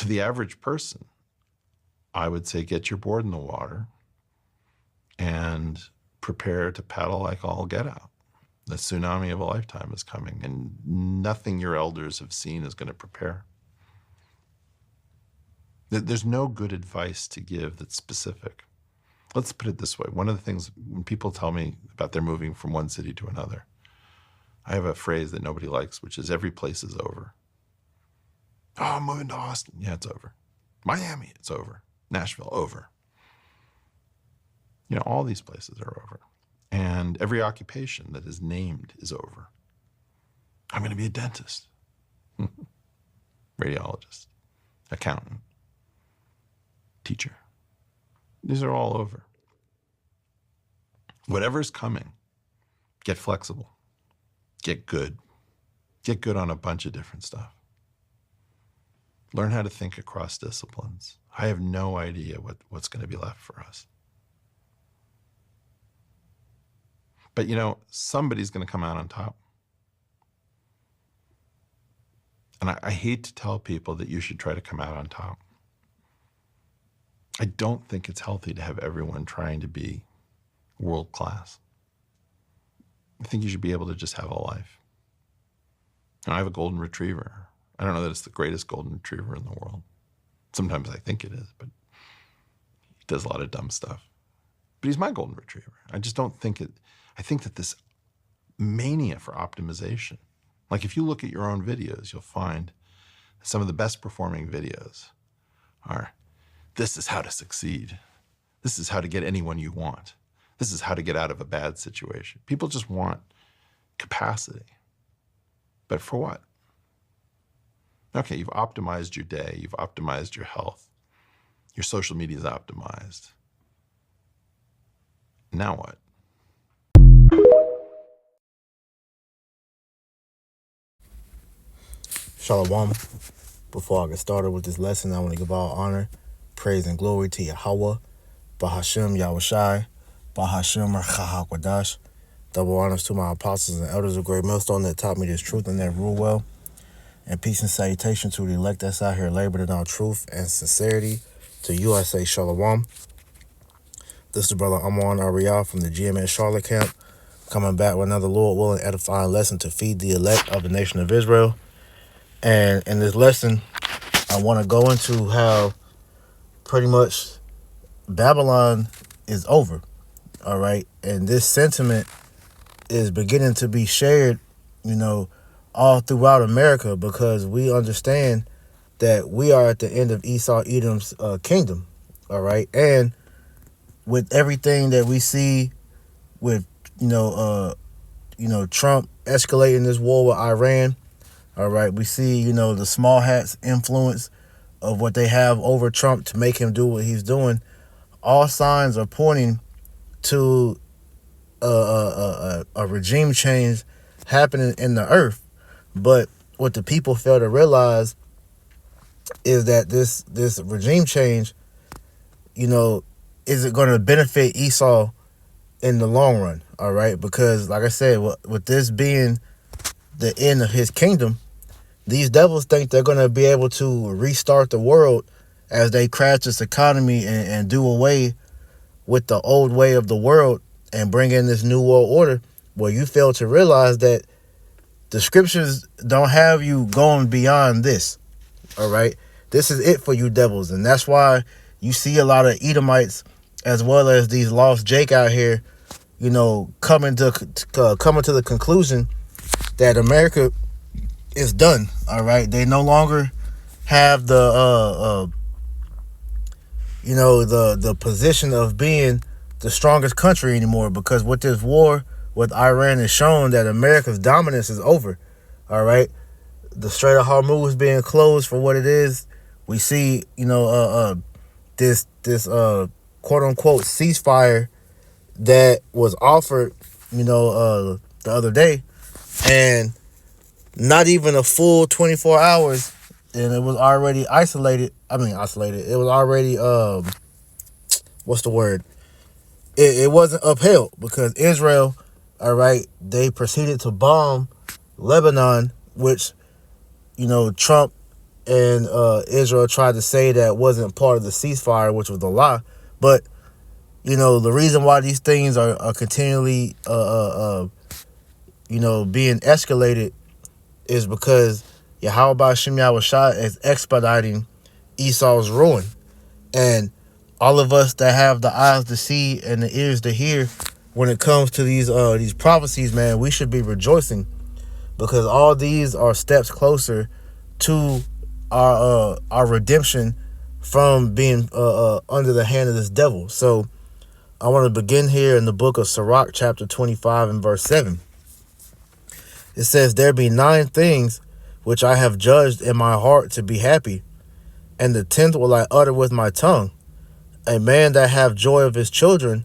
To the average person, I would say get your board in the water and prepare to paddle like all get out. The tsunami of a lifetime is coming, and nothing your elders have seen is going to prepare. There's no good advice to give that's specific. Let's put it this way. One of the things when people tell me about their moving from one city to another, I have a phrase that nobody likes, which is every place is over. Oh, I'm moving to Austin. Yeah, it's over. Miami, it's over. Nashville, over. You know, all these places are over. And every occupation that is named is over. I'm going to be a dentist, radiologist, accountant, teacher. These are all over. Whatever's coming, get flexible, get good on a bunch of different stuff. Learn how to think across disciplines. I have no idea what's going to be left for us. But you know, somebody's going to come out on top. And I hate to tell people that you should try to come out on top. I don't think it's healthy to have everyone trying to be world class. I think you should be able to just have a life. And I have a golden retriever. I don't know that it's the greatest golden retriever in the world. Sometimes I think it is, but he does a lot of dumb stuff. But he's my golden retriever. I just don't think it. I think that this mania for optimization, like if you look at your own videos, you'll find some of the best performing videos are, this is how to succeed. This is how to get anyone you want. This is how to get out of a bad situation. People just want capacity. But for what? Okay, you've optimized your day. You've optimized your health. Your social media is optimized. Now what? Shalom. Before I get started with this lesson, I want to give all honor, praise, and glory to Yahweh, Bahashem Yahushai, Bahashem Chahakwadash. Double honors to my apostles and elders of Great Millstone that taught me this truth and that rule well. And peace and salutation to the elect that's out here labored in all truth and sincerity. To you I say Shalom. This is Brother Amon Ariel from the GMS Charlotte camp, coming back with another Lord willing edifying lesson to feed the elect of the nation of Israel. And in this lesson, I want to go into how pretty much Babylon is over, all right? And this sentiment is beginning to be shared, you know, all throughout America, because we understand that we are at the end of Esau Edom's kingdom, all right? And with everything that we see with, Trump escalating this war with Iran, all right, we see, the small hats influence of what they have over Trump to make him do what he's doing. All signs are pointing to a regime change happening in the earth. But what the people fail to realize is that this regime change, is it going to benefit Esau in the long run? All right, because like I said, with this being the end of his kingdom, these devils think they're going to be able to restart the world as they crash this economy and do away with the old way of the world and bring in this new world order. Well, you fail to realize that the scriptures don't have you going beyond this. All right. This is it for you devils. And that's why you see a lot of Edomites as well as these lost Jake out here, coming to the conclusion that America is done. All right. They no longer have the position of being the strongest country anymore, because with this war with Iran is shown that America's dominance is over. All right. The Strait of Hormuz being closed for what it is. We see, this quote unquote ceasefire that was offered, the other day, and not even a full 24 hours, and it was already isolated. It was already, what's the word? It wasn't upheld because Israel, all right, they proceeded to bomb Lebanon, which, Trump and Israel tried to say that wasn't part of the ceasefire, which was a lie. But the reason why these things are continually being escalated is because Yahweh Ba'Shem Yahushua is expediting Esau's ruin. And all of us that have the eyes to see and the ears to hear, when it comes to these prophecies, man, we should be rejoicing, because all these are steps closer to our redemption from being under the hand of this devil. So I want to begin here in the book of Sirach, chapter 25 and verse 7. It says, "There be 9 things which I have judged in my heart to be happy, and the 10th will I utter with my tongue. A man that have joy of his children,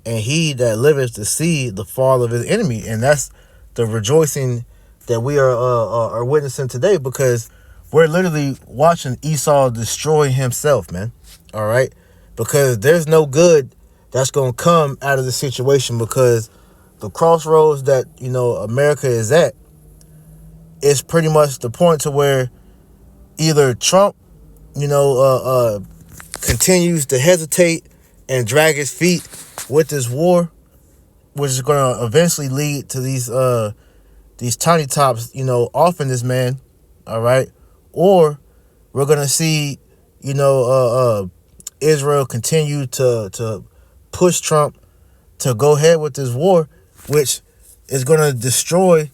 and he that liveth to see the fall of his enemy." And that's the rejoicing that we are witnessing today, because we're literally watching Esau destroy himself, man. All right? Because there's no good that's going to come out of the situation, because the crossroads that, America is at is pretty much the point to where either Trump, continues to hesitate and drag his feet with this war, which is going to eventually lead to these tiny tops, offing this man, all right? Or we're going to see, Israel continue to push Trump to go ahead with this war, which is going to destroy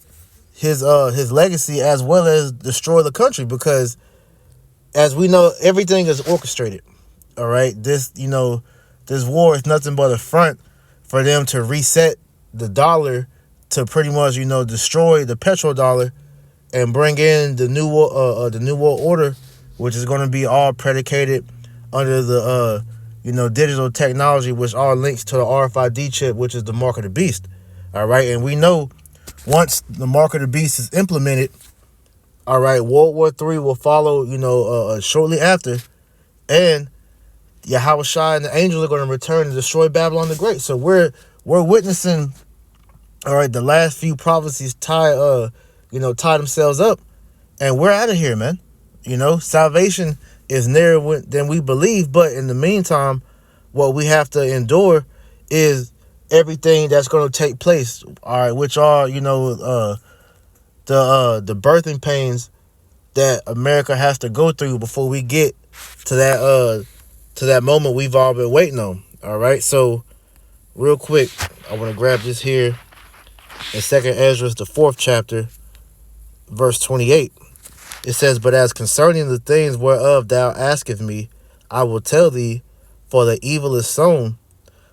his legacy as well as destroy the country, because as we know, everything is orchestrated. All right, this war is nothing but a front for them to reset the dollar, to pretty much destroy the petrodollar and bring in the new world order, which is going to be all predicated under the digital technology, which all links to the RFID chip, which is the mark of the beast. All right, and we know once the mark of the beast is implemented, all right, World War III will follow, shortly after, and Yahweh Shai and the angels are going to return and destroy Babylon the Great. So we're witnessing, all right, the last few prophecies tie themselves up, and we're out of here, man. Salvation is nearer than we believe, but in the meantime, what we have to endure is everything that's going to take place, all right, which are the birthing pains that America has to go through before we get to that moment we've all been waiting on. All right, so real quick, I want to grab this here in 2nd Ezra, the 4th chapter, verse 28. It says, "But as concerning the things whereof thou askest me, I will tell thee, for the evil is sown,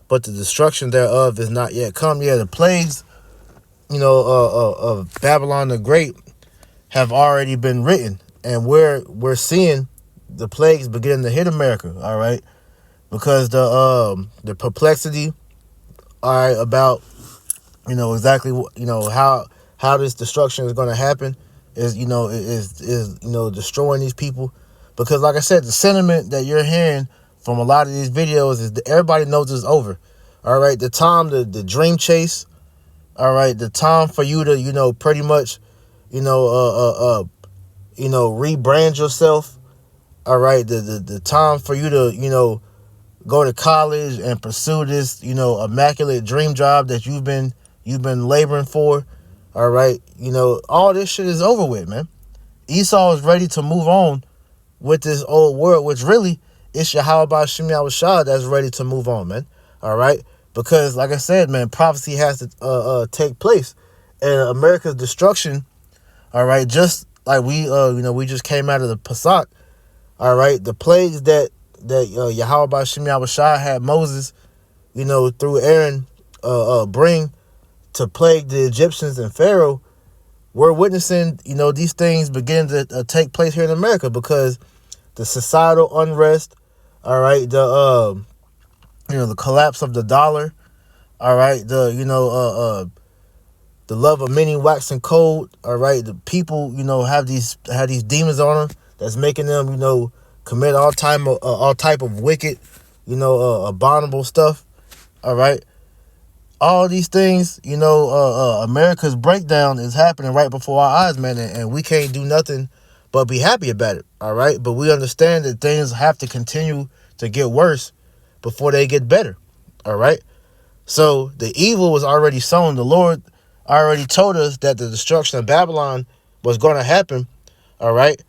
but the destruction thereof is not yet come." Yeah, the plagues, of Babylon the Great have already been written, and we're seeing the plagues beginning to hit America. All right, because the perplexity, all right, about exactly how this destruction is going to happen is destroying these people. Because like I said, the sentiment that you're hearing from a lot of these videos is that everybody knows it's over. All right, the time, the dream chase, all right, the time for you to pretty much rebrand yourself, all right, the time for you to go to college and pursue this immaculate dream job that you've been laboring for, all right, all this shit is over with, man. Esau is ready to move on with this old world, which really it's Yahweh Ba'Shem Yahushua that's ready to move on, man. All right, because like I said, man, prophecy has to take place, and America's destruction, all right, just like we just came out of the Pesach, all right, the plagues that Yahweh Ba'Shem Yahushua had Moses, through Aaron, bring to plague the Egyptians and Pharaoh. We're witnessing, these things begin to take place here in America, because the societal unrest, all right, the collapse of the dollar, all right, the love of many waxing cold, all right, the people, have these demons on them that's making them, commit all type of wicked, abominable stuff, all right. All these things, America's breakdown is happening right before our eyes, man, and we can't do nothing but be happy about it, all right? But we understand that things have to continue to get worse before they get better, all right? So the evil was already sown. The Lord already told us that the destruction of Babylon was going to happen, all right?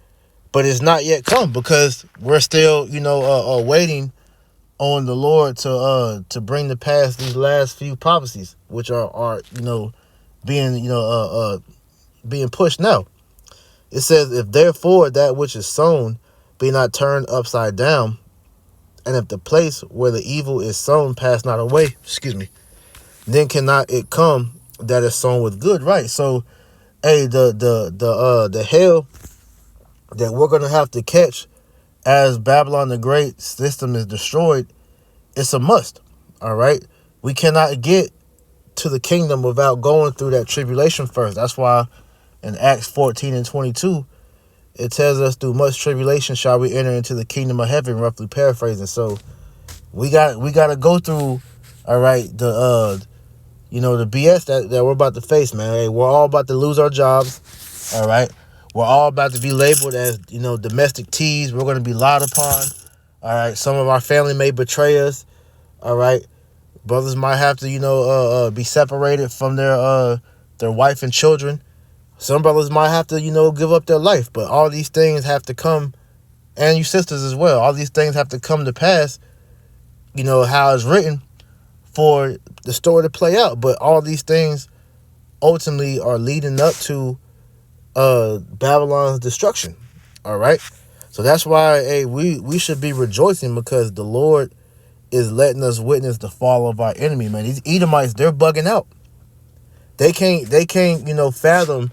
But it's not yet come because we're still, waiting on the Lord to bring to pass these last few prophecies, which are being being pushed now. It says, if therefore that which is sown be not turned upside down, and if the place where the evil is sown pass not away, then cannot it come that is sown with good, right? So, hey, the hell that we're gonna have to catch as Babylon the Great system is destroyed, it's a must. All right, we cannot get to the kingdom without going through that tribulation first. That's why in Acts 14 and 22, it tells us through much tribulation shall we enter into the kingdom of heaven, roughly paraphrasing. So we got to go through, all right, the BS that we're about to face, man. Hey, we're all about to lose our jobs, all right? We're all about to be labeled as, domestic thieves. We're going to be lied upon, all right? Some of our family may betray us, all right? Brothers might have to, be separated from their wife and children. Some brothers might have to, give up their life. But all these things have to come, and you sisters as well, all these things have to come to pass, how it's written for the story to play out. But all these things ultimately are leading up to Babylon's destruction, all right? So that's why, hey, we should be rejoicing because the Lord is letting us witness the fall of our enemy, man. These Edomites, they're bugging out. They can't, fathom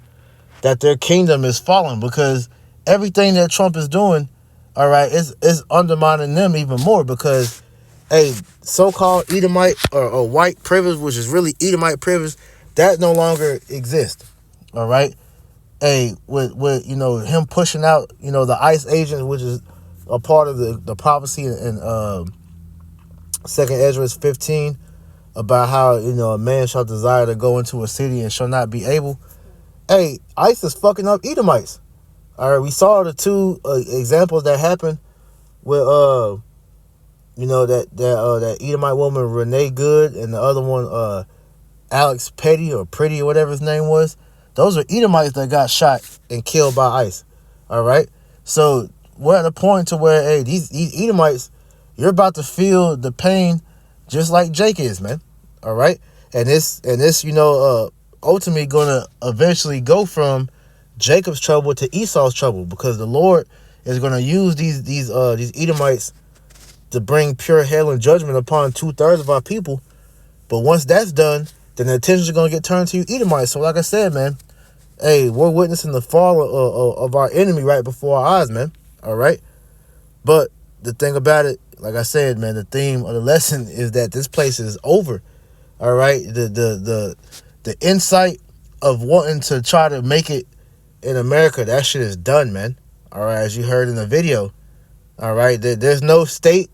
that their kingdom is falling because everything that Trump is doing, all right, is undermining them even more because, hey, so-called Edomite or white privilege, which is really Edomite privilege, that no longer exists, all right? Hey, with him pushing out, the ICE agent, which is a part of the prophecy in 2nd Ezra 15 about how, a man shall desire to go into a city and shall not be able. Hey, ICE is fucking up Edomites. All right, we saw the two examples that happened with, that Edomite woman, Renee Good, and the other one, Alex Petty or Pretty or whatever his name was. Those are Edomites that got shot and killed by ICE. All right, so we're at a point to where, hey, these Edomites, you're about to feel the pain just like Jake is, man. All right, and this ultimately going to eventually go from Jacob's trouble to Esau's trouble because the Lord is going to use these Edomites to bring pure hell and judgment upon 2/3 of our people. But once that's done, then the attention is going to get turned to you Edomites. So like I said, man, hey, we're witnessing the fall of our enemy right before our eyes, man. All right, but the thing about it, like I said, man, the theme of the lesson is that this place is over. All right, the insight of wanting to try to make it in America, that shit is done, man. All right, as you heard in the video. All right, there's no state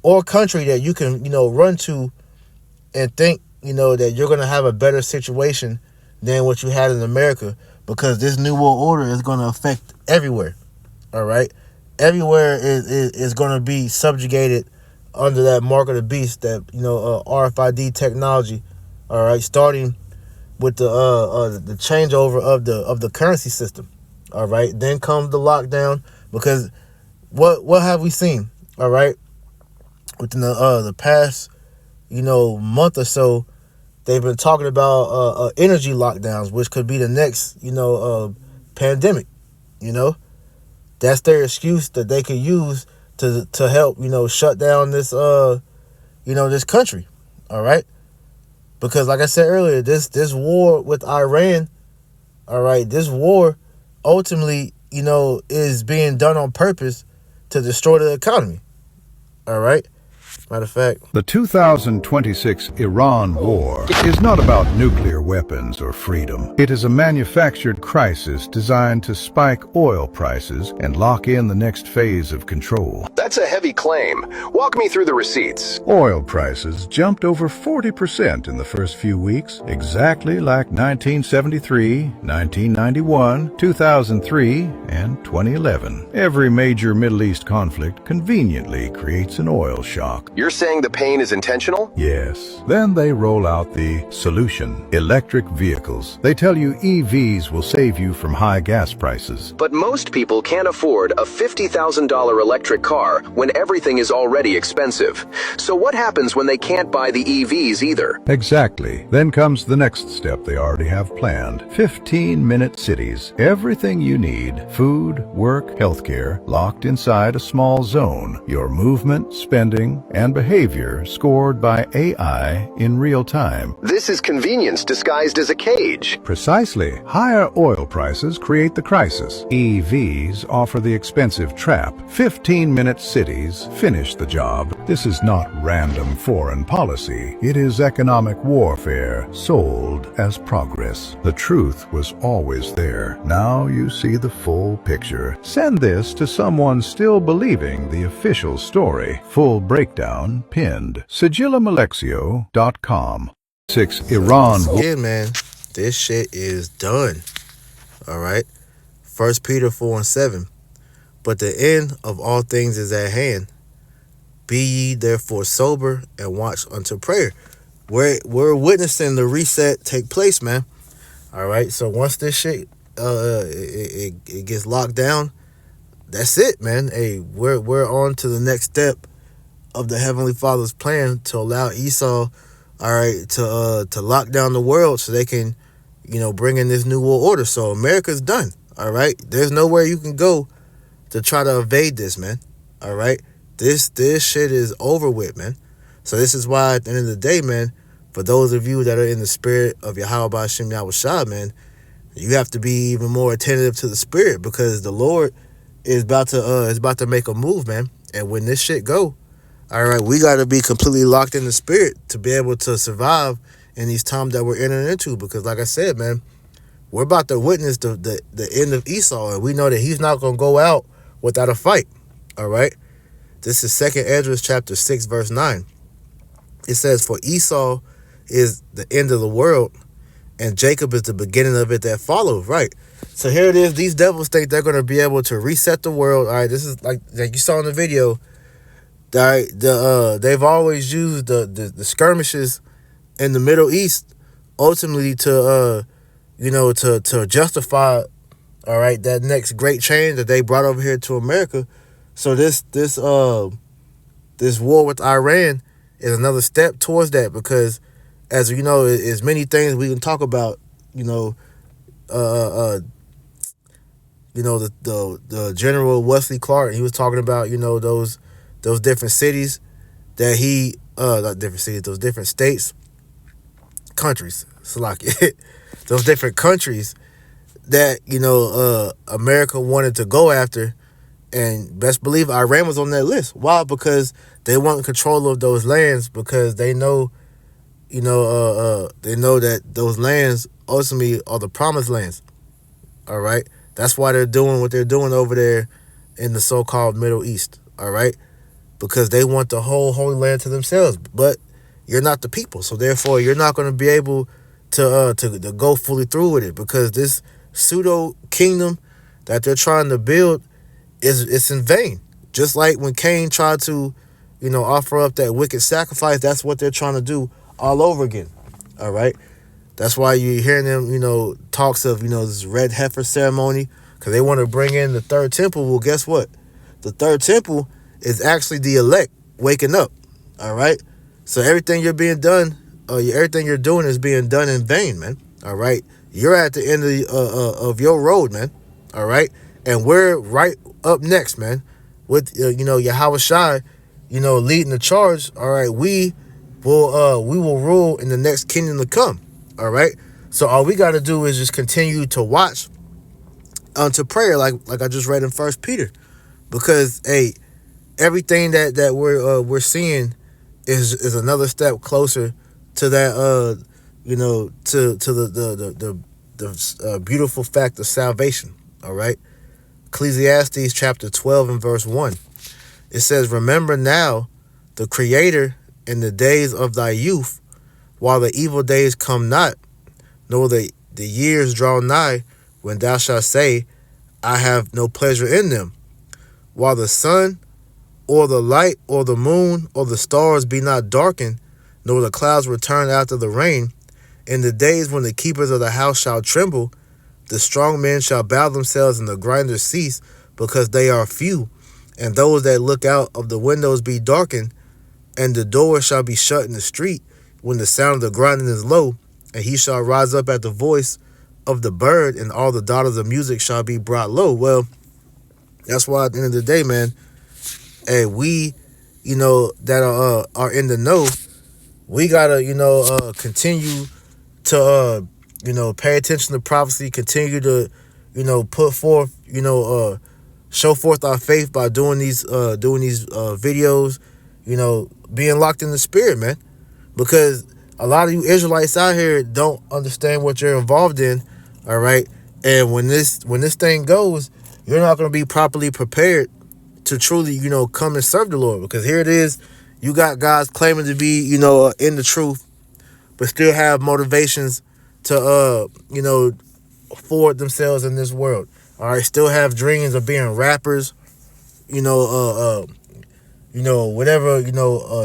or country that you can, run to and think, that you're going to have a better situation than what you had in America because this New World Order is going to affect everywhere. All right, everywhere is going to be subjugated under that mark of the beast, that RFID technology. All right, starting with the changeover of the currency system. All right, then comes the lockdown because what have we seen? All right, within the past month or so, they've been talking about energy lockdowns, which could be the next pandemic. That's their excuse that they could use to help shut down this this country. All right, because like I said earlier, this war with Iran, all right, this war ultimately is being done on purpose to destroy the economy. All right, Matter of fact, The 2026 Iran war is not about nuclear weapons or freedom. It is a manufactured crisis designed to spike oil prices and lock in the next phase of control. That's a heavy claim. Walk me through the receipts. Oil prices jumped over 40% in the first few weeks, exactly like 1973, 1991, 2003, and 2011. Every major Middle East conflict conveniently creates an oil shock. You're saying the pain is intentional? Yes. Then they roll out the solution, electric vehicles. They tell you EVs will save you from high gas prices. But most people can't afford a $50,000 electric car when everything is already expensive. So what happens when they can't buy the EVs either? Exactly. Then comes the next step they already have planned. 15-minute cities. Everything you need, food, work, healthcare, locked inside a small zone. Your movement, spending, and behavior scored by AI in real time. This is convenience disguised as a cage. Precisely. Higher oil prices create the crisis. EVs offer the expensive trap. 15-minute cities finish the job. This is not random foreign policy. It is economic warfare sold as progress. The truth was always there. Now you see the full picture. Send this to someone still believing the official story. Full breakdown pinned. SigillaMalexio.com. 6 Iran. yeah, man, this shit is done. All right. 1 Peter 4:7. But the end of all things is at hand. Be ye therefore sober and watch unto prayer. We're witnessing the reset take place, man. All right. So once this shit it gets locked down, that's it, man. Hey, we're on to the next step of the Heavenly Father's plan to allow Esau, all right, to lock down the world so they can, bring in this new world order. So America's done. All right. There's nowhere you can go to try to evade this, man. All right. This shit is over with, man. So this is why at the end of the day, man, for those of you that are in the spirit of Yahweh Ba'ashem Yahushua, man, you have to be even more attentive to the spirit, because the Lord is about to make a move, man. And when this shit go, all right, we got to be completely locked in the spirit to be able to survive in these times that we're entering into. Because like I said, man, we're about to witness the end of Esau, and we know that he's not going to go out without a fight. All right. This is 2 Esdras chapter 6, verse 9. It says, for Esau is the end of the world, and Jacob is the beginning of it that follows. Right. So here it is. These devils think they're going to be able to reset the world. All right. This is like you saw in the video. All right. They've always used the skirmishes in the Middle East ultimately to justify, all right, that next great change that they brought over here to America. So this war with Iran is another step towards that, because as you know, there's many things we can talk about. The General Wesley Clark, he was talking about those different cities that he not different cities, those different states, countries, those different countries that America wanted to go after. And best believe Iran was on that list. Why? Because they want control of those lands, because they know, they know that those lands ultimately are the promised lands. All right. That's why they're doing what they're doing over there in the so-called Middle East. All right. Because they want the whole Holy Land to themselves. But you're not the people. So therefore, you're not going to be able to go fully through with it, because this pseudo kingdom that they're trying to build it's in vain. Just like when Cain tried to, offer up that wicked sacrifice, that's what they're trying to do all over again. All right. That's why you're hearing them, talks of, this red heifer ceremony, because they want to bring in the third temple. Well, guess what? The third temple is actually the elect waking up. All right. So everything everything you're doing is being done in vain, man. All right. You're at the end of your road, man. All right. And we're right up next, man, with Yahweh Shai, leading the charge. All right, we will rule in the next kingdom to come. All right, so all we got to do is just continue to watch unto prayer, like I just read in 1 Peter, because hey, everything that we're seeing is another step closer to that to the beautiful fact of salvation. All right. Ecclesiastes chapter 12 and verse 1. It says, "Remember now the Creator in the days of thy youth, while the evil days come not, nor the years draw nigh, when thou shalt say, I have no pleasure in them. While the sun or the light or the moon or the stars be not darkened, nor the clouds return after the rain, in the days when the keepers of the house shall tremble, the strong men shall bow themselves and the grinders cease, because they are few, and those that look out of the windows be darkened, and the door shall be shut in the street, when the sound of the grinding is low, and he shall rise up at the voice of the bird, and all the daughters of music shall be brought low." Well, that's why at the end of the day, man, hey, we, that are in the know, we gotta, continue to, pay attention to prophecy, continue to, put forth, show forth our faith by doing these videos, being locked in the spirit, man, because a lot of you Israelites out here don't understand what you're involved in. All right. And when this thing goes, you're not going to be properly prepared to truly, come and serve the Lord, because here it is. You got guys claiming to be, in the truth, but still have motivations to, forward themselves in this world. All right. Still have dreams of being rappers, whatever,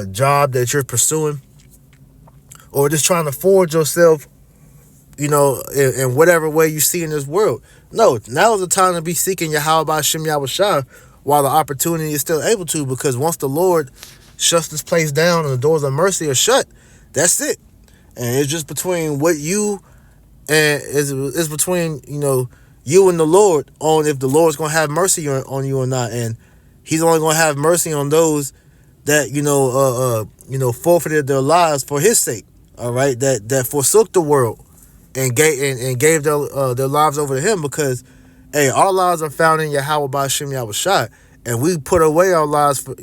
job that you're pursuing, or just trying to forward yourself, in whatever way you see in this world. No, now is the time to be seeking Yahweh B'Shem Yahushua while the opportunity is still able to, because once the Lord shuts this place down and the doors of mercy are shut, that's it. And it's just between what you and it's between, you and the Lord on if the Lord's going to have mercy on you or not. And he's only going to have mercy on those that, forfeited their lives for his sake. All right. That forsook the world and gave their lives over to him, because, hey, our lives are found in Yahweh B'Shem Yahushua, and we put away our lives for,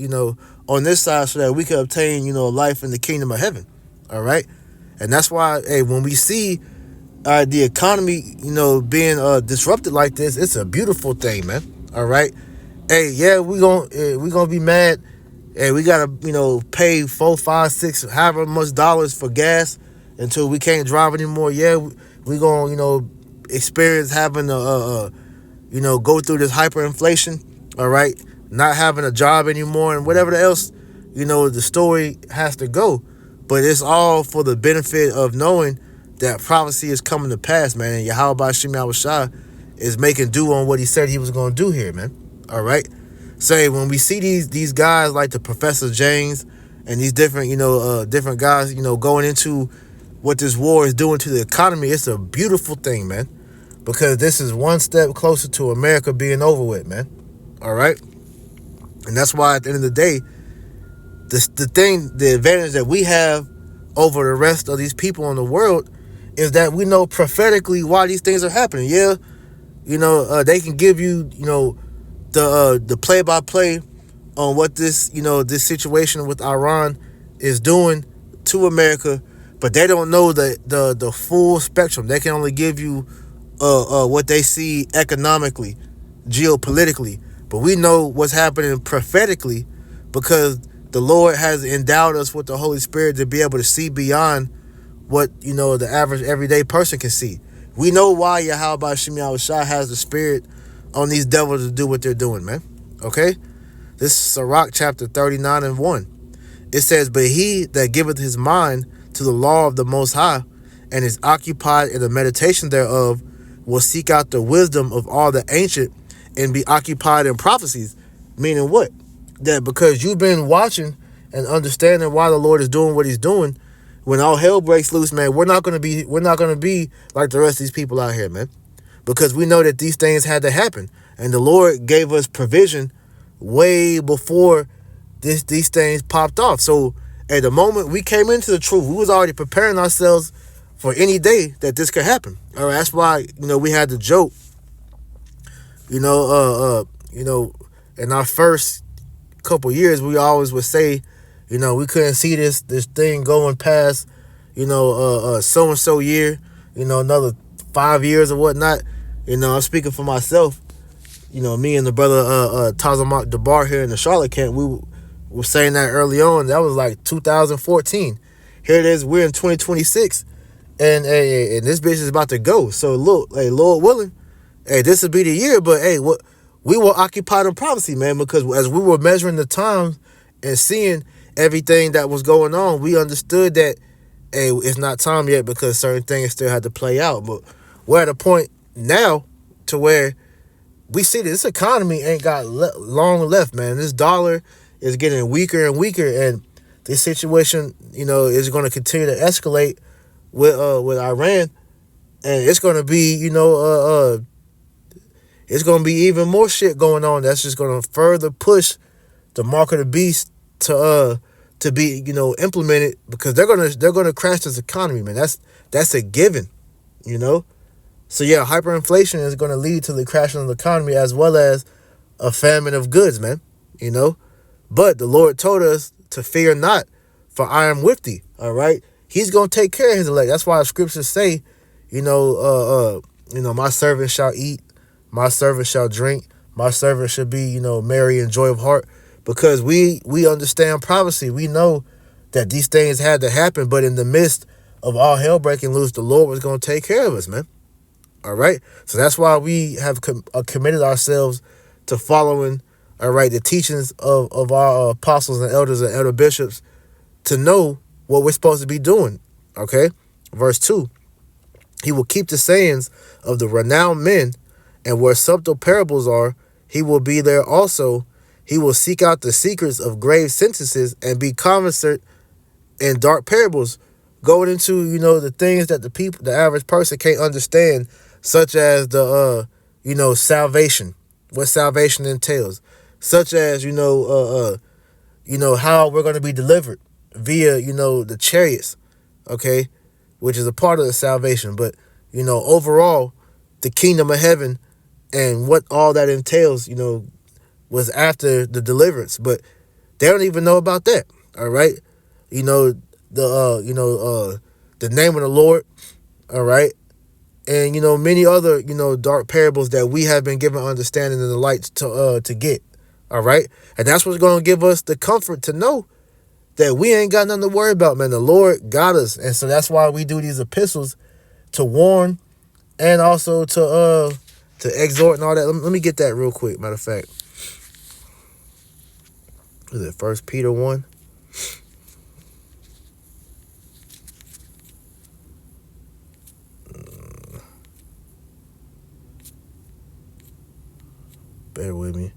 on this side so that we can obtain, life in the kingdom of heaven. All right. And that's why, hey, when we see the economy, being disrupted like this, it's a beautiful thing, man. All right. Hey, yeah, we gonna be mad. Hey, we gotta, pay $4, $5, $6, however much dollars for gas until we can't drive anymore. Yeah, we gonna, experience having to, go through this hyperinflation. All right, not having a job anymore, and whatever else, the story has to go. But it's all for the benefit of knowing that prophecy is coming to pass, man. And Yahweh B'Shem Yahushua is making do on what he said he was going to do here, man. All right. Say, when we see these guys like the Professor James and these different, different guys, going into what this war is doing to the economy, it's a beautiful thing, man. Because this is one step closer to America being over with, man. All right. And that's why at the end of the day, the advantage that we have over the rest of these people in the world is that we know prophetically why these things are happening. Yeah, they can give you, the play-by-play on what this, this situation with Iran is doing to America, but they don't know the full spectrum. They can only give you what they see economically, geopolitically, but we know what's happening prophetically, because the Lord has endowed us with the Holy Spirit to be able to see beyond what, the average everyday person can see. We know why Yahweh B'Shem Yahushua has the spirit on these devils to do what they're doing, man. Okay? This is Sirach chapter 39 and 1. It says, "But he that giveth his mind to the law of the Most High, and is occupied in the meditation thereof, will seek out the wisdom of all the ancient, and be occupied in prophecies." Meaning what? That because you've been watching and understanding why the Lord is doing what he's doing, when all hell breaks loose, man, we're not gonna be like the rest of these people out here, man. Because we know that these things had to happen. And the Lord gave us provision way before these things popped off. So at the moment we came into the truth, we was already preparing ourselves for any day that this could happen. All right, that's why, we had the joke, in our first couple years, we always would say, You know, we couldn't see this thing going past, you know, so and so year, you know, another 5 years or whatnot. You know, I'm speaking for myself. You know, me and the brother Tazamak Debar here in the Charlotte camp, we were saying that early on. That was like 2014. Here it is, we're in 2026, and this bitch is about to go. So look, hey, Lord willing, hey, this will be the year. But hey, what we were occupied in prophecy, man, because as we were measuring the time and seeing everything that was going on, we understood that hey, it's not time yet because certain things still had to play out. But we're at a point now to where we see that this economy ain't got long left, man. This dollar is getting weaker and weaker, and this situation, you know, is going to continue to escalate with Iran, and it's going to be, you know, it's going to be even more shit going on. That's just going to further push the mark of the beast to be, you know, implemented, because they're gonna crash this economy, man. That's a given, you know. So yeah, hyperinflation is going to lead to the crashing of the economy as well as a famine of goods, man. You know, but the Lord told us to fear not, for I am with thee. All right, He's going to take care of His elect. That's why the scriptures say, you know, my servant shall eat, my servant shall drink, my servant shall be, you know, merry and joy of heart, because we understand prophecy. We know that these things had to happen, but in the midst of all hell breaking loose, the Lord was going to take care of us, man. All right. So that's why we have committed ourselves to following, all right, the teachings of our apostles and elders and elder bishops to know what we're supposed to be doing. Okay. Verse 2. He will keep the sayings of the renowned men, and where subtle parables are, He will be there also. He will seek out the secrets of grave sentences and be conversant in dark parables, going into, you know, the things that the average person can't understand, such as the you know, salvation, what salvation entails, such as, you know, how we're going to be delivered via, you know, the chariots, okay, which is a part of the salvation. But, you know, overall, the kingdom of heaven and what all that entails, you know, was after the deliverance. But they don't even know about that. All right, you know, the name of the Lord. All right. And, you know, many other, you know, dark parables that we have been given understanding and the light to get. All right. And that's what's going to give us the comfort to know that we ain't got nothing to worry about, man. The Lord got us. And so that's why we do these epistles, to warn and also to exhort and all that. Let me get that real quick. Matter of fact, is it 1 Peter 1? Bear with me.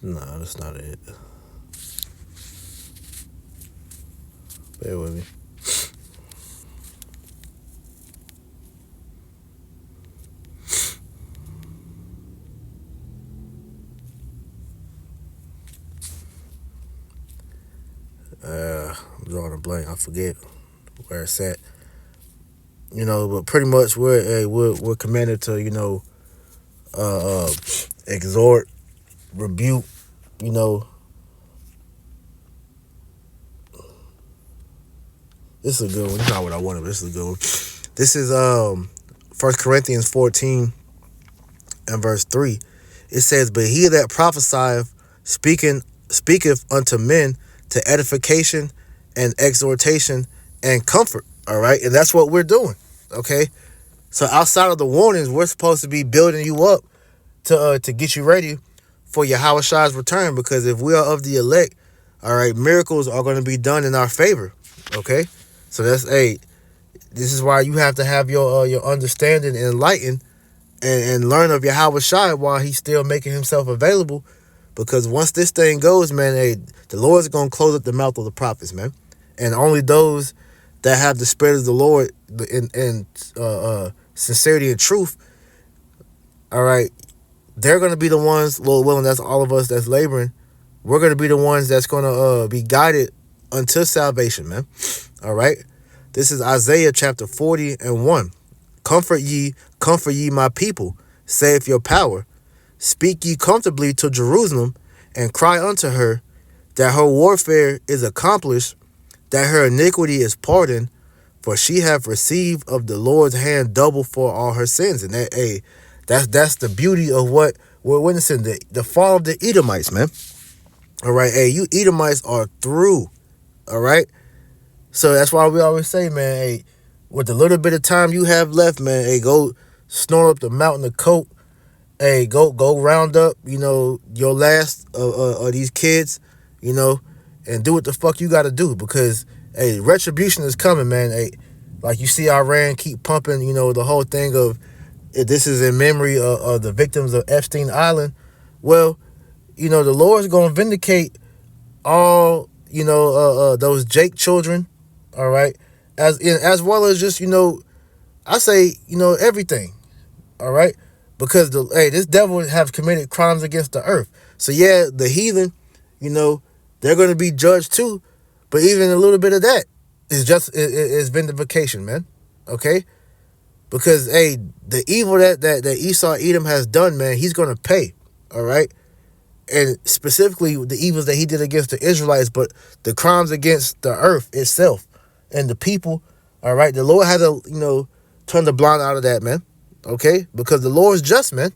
Nah, that's not it. Bear with me. I'm drawing a blank. I forget where it's at. You know, but pretty much we're commanded to, you know, exhort, rebuke, you know. This is a good one. It's not what I wanted, but this is a good one. This is 1 Corinthians 14 and verse 3. It says, "But he that prophesieth speaketh unto men to edification and exhortation and comfort." All right, and that's what we're doing. Okay, so outside of the warnings, we're supposed to be building you up to get you ready for Yahweh return. Because if we are of the elect, all right, miracles are going to be done in our favor. Okay, so this is why you have to have your understanding enlightened and learn of Yahweh while He's still making Himself available. Because once this thing goes, man, the Lord's going to close up the mouth of the prophets, man. And only those that have the Spirit of the Lord and sincerity and truth, all right, they're going to be the ones, Lord willing, that's all of us that's laboring. We're going to be the ones that's going to be guided unto salvation, man. All right. This is Isaiah chapter 40:1. Comfort ye my people. Saith your power. Speak ye comfortably to Jerusalem, and cry unto her that her warfare is accomplished, that her iniquity is pardoned, for she hath received of the Lord's hand double for all her sins. And that's the beauty of what we're witnessing, the fall of the Edomites, man. All right, hey, you Edomites are through. All right, so that's why we always say, man, hey, with the little bit of time you have left, man, hey, go snore up the mountain of coke. Hey, go round up, your last of these kids, and do what the fuck you got to do, because hey, retribution is coming, man. Hey, like you see Iran keep pumping, the whole thing of this is in memory of the victims of Epstein Island. Well, the Lord's going to vindicate all, those Jake children, all right, as well as just, I say, everything, all right, because this devil have committed crimes against the earth. So yeah, the heathen, they're going to be judged too, but even a little bit of that is vindication, man, okay? Because, hey, the evil that Esau Edom has done, man, he's going to pay, all right? And specifically the evils that he did against the Israelites, but the crimes against the earth itself and the people, all right? The Lord had to, turn the blind out of that, man, okay? Because the Lord is just, man,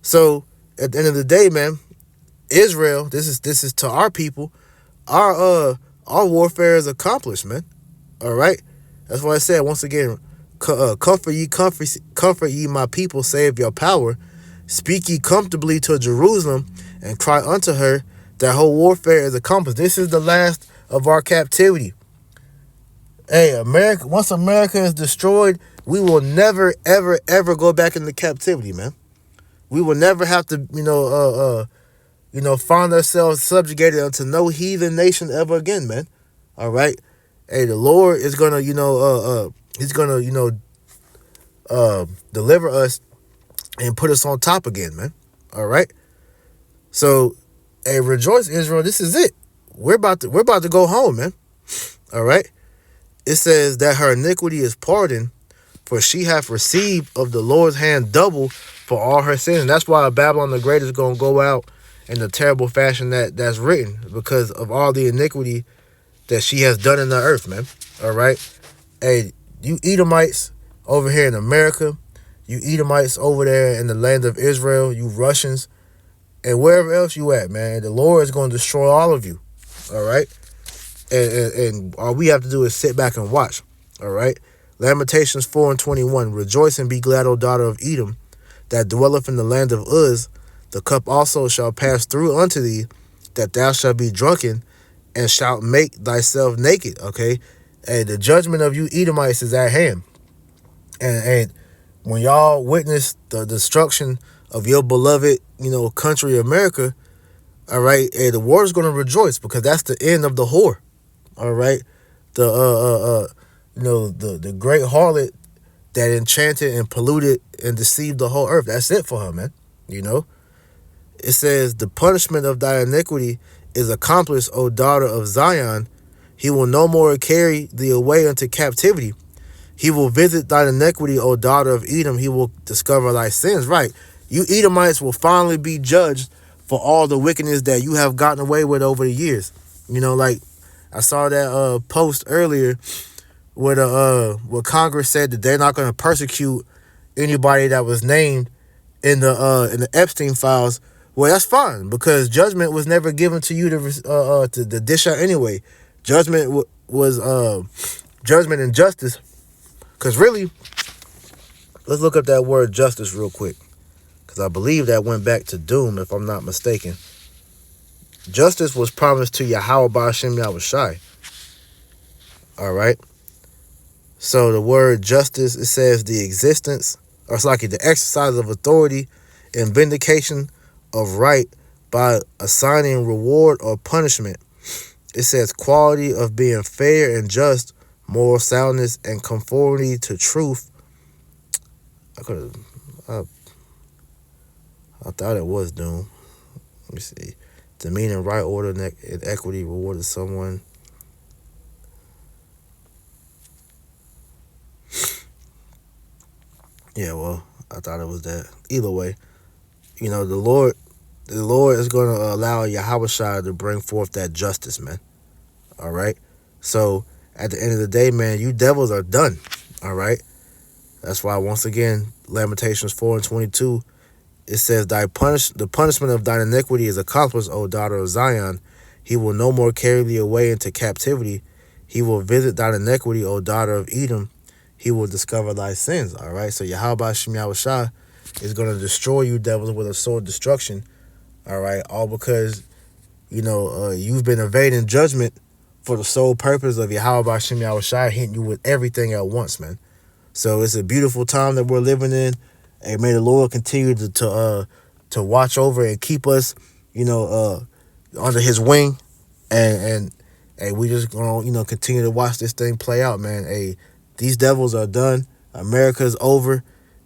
So at the end of the day, man, Israel, this is to our people, our warfare is accomplished, man, all right? That's why I said, once again, comfort ye my people, save your power. Speak ye comfortably to Jerusalem, and cry unto her that her warfare is accomplished. This is the last of our captivity. Hey, America, once America is destroyed, we will never, ever, ever go back into captivity, man. We will never have to, find ourselves subjugated unto no heathen nation ever again, man. All right? Hey, the Lord is gonna, he's gonna, deliver us and put us on top again, man. All right. So, hey, rejoice, Israel. This is it. We're about to go home, man. All right. It says that her iniquity is pardoned, for she hath received of the Lord's hand double for all her sins. And that's why Babylon the Great is gonna go out in the terrible fashion that's written, because of all the iniquity that she has done in the earth, man. All right. Hey, you Edomites over here in America, you Edomites over there in the land of Israel, you Russians, and wherever else you at, man, the Lord is going to destroy all of you, all right? And all we have to do is sit back and watch, all right? Lamentations 4:21, rejoice and be glad, O daughter of Edom, that dwelleth in the land of Uz. The cup also shall pass through unto thee, that thou shalt be drunken, and shalt make thyself naked, okay? And the judgment of you Edomites is at hand. And when y'all witness the destruction of your beloved, country, America, all right, hey, the world's going to rejoice, because that's the end of the whore, all right? The great harlot that enchanted and polluted and deceived the whole earth. That's it for her, man, It says, the punishment of thy iniquity is accomplished, O daughter of Zion. He will no more carry thee away unto captivity. He will visit thine iniquity, O daughter of Edom. He will discover thy sins. Right. You Edomites will finally be judged for all the wickedness that you have gotten away with over the years. Like I saw that post earlier where Congress said that they're not going to persecute anybody that was named in the Epstein files. Well, that's fine, because judgment was never given to you to dish out anyway. Judgment was judgment and justice. Because really, let's look up that word justice real quick, because I believe that went back to doom, if I'm not mistaken. Justice was promised to Yahweh Ba'ashem Yahushai. All right. So the word justice, it says the existence, or it's like the exercise of authority and vindication of right by assigning reward or punishment. It says quality of being fair and just, moral soundness and conformity to truth. I thought it was doom. Let me see. Demean in right order and equity rewarded someone. Yeah, well, I thought it was that. Either way, you know, the Lord is going to allow Yahweh to bring forth that justice, man. All right? So, at the end of the day, man, you devils are done. All right? That's why, once again, Lamentations 4:22, it says, the punishment of thine iniquity is accomplished, O daughter of Zion. He will no more carry thee away into captivity. He will visit thine iniquity, O daughter of Edom. He will discover thy sins. All right? So Yahweh Shem Yahushua is going to destroy you devils with a sword of destruction. All right? All because, you know, you've been evading judgment for the sole purpose of Yahweh Shem Yahushua hitting you with everything at once, man. So it's a beautiful time that we're living in. And may the Lord continue to watch over and keep us, you know, under his wing. And we just gonna, you know, continue to watch this thing play out, man. Hey, these devils are done. America's over.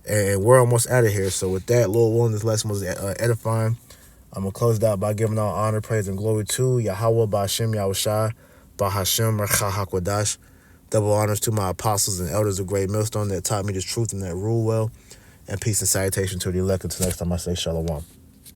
And we're almost out of here. So with that, Lord willing, this lesson was edifying. I'm going to close it out by giving all honor, praise, and glory to Yahweh Ba'Shem Yahushai, Ba'Hashem Rechah. Double honors to my apostles and elders of Great Millstone that taught me this truth and that rule well. And peace and salutation to the elect. Until next time, I say shalom.